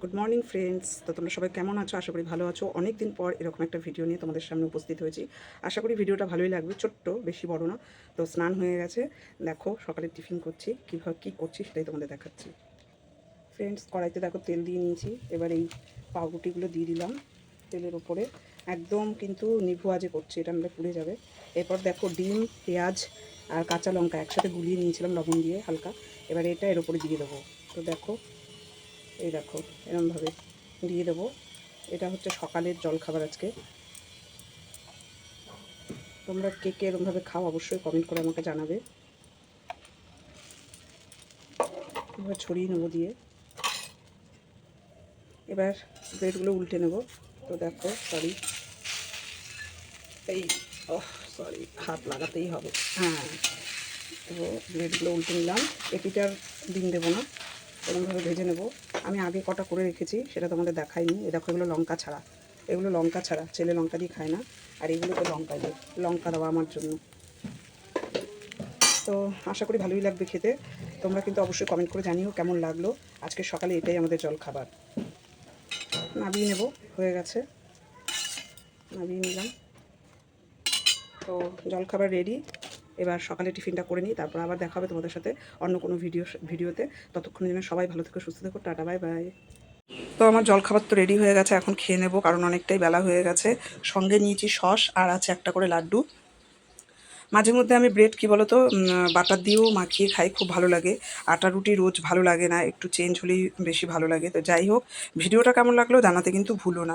Good morning friends. তো তোমরা সবাই কেমন আছো? আশা করি ভালো আছো। অনেক দিন পর এরকম একটা ভিডিও নিয়ে তোমাদের সামনে উপস্থিত হয়েছি। আশা করি ভিডিওটা ভালোই লাগবে, ছোট্ট, বেশি বড় না। তো স্নান হয়ে গেছে, দেখো সকালে টিফিন করছি, কীভাবে কী করছি সেটাই তোমাদের দেখাচ্ছি। ফ্রেন্ডস, কড়াইতে দেখো তেল দিয়ে নিয়েছি। এবার এই পাউরুটিগুলো দিয়ে দিলাম তেলের ওপরে। একদম কিন্তু নিভু আজে করছি, এটা নাহলে পুড়ে যাবে। এরপর দেখো ডিম, পেঁয়াজ আর কাঁচা লঙ্কা একসাথে গুলিয়ে নিয়েছিলাম লবণ দিয়ে হালকা। এবার এটা এর ওপরে দিয়ে দেবো। তো দেখো, এই দেখো এরমভাবে দিয়ে দেবো। এটা হচ্ছে সকালের জলখাবার আজকে। তোমরা কে কে এরমভাবে খাও অবশ্যই কমেন্ট করে আমাকে জানাবে। এবার ছড়িয়ে নেবো দিয়ে। এবার ব্রেডগুলো উল্টে নেব। তো দেখো, সরি, এই সরি, হাত লাগাতেই হবে। হ্যাঁ, তো ব্রেডগুলো উল্টে নিলাম। এপিটার ডিম দেবো না, এরকমভাবে ভেজে নেব। আমি আগে কটা করে রেখেছি, সেটা তোমাদের দেখাইনি। এ দেখো, এগুলো লঙ্কা ছাড়া, এগুলো লঙ্কা ছাড়া, ছেলে লঙ্কা দিয়ে খায় না। আর এগুলো তো লঙ্কা দিয়ে, লঙ্কা দেওয়া আমার জন্য। তো আশা করি ভালোই লাগবে খেতে। তোমরা কিন্তু অবশ্যই কমেন্ট করে জানিও কেমন লাগলো। আজকে সকালে এটাই আমাদের জলখাবার। নামিয়ে নেব, হয়ে গেছে, নামিয়ে নিলাম। তো জলখাবার রেডি। এবার সকালে টিফিনটা করে নিই, তারপর আবার দেখা হবে তোমাদের সাথে অন্য কোনো ভিডিওতে। ততক্ষণের জন্য সবাই ভালো থেকো, সুস্থ থেকো, টাটা, বাই বাই। তো আমার জলখাবার তো রেডি হয়ে গেছে, এখন খেয়ে নেবো, কারণ অনেকটাই বেলা হয়ে গেছে। সঙ্গে নিয়েছি সস, আর আছে একটা করে লাড্ডু। মাঝে মধ্যে আমি ব্রেড কী বলো তো, বাটার দিয়েও মাখিয়ে খাই, খুব ভালো লাগে। আটা রুটি রোজ ভালো লাগে না, একটু চেঞ্জ হলেই বেশি ভালো লাগে। তো যাই হোক, ভিডিওটা কেমন লাগলো জানাতে কিন্তু ভুলো না।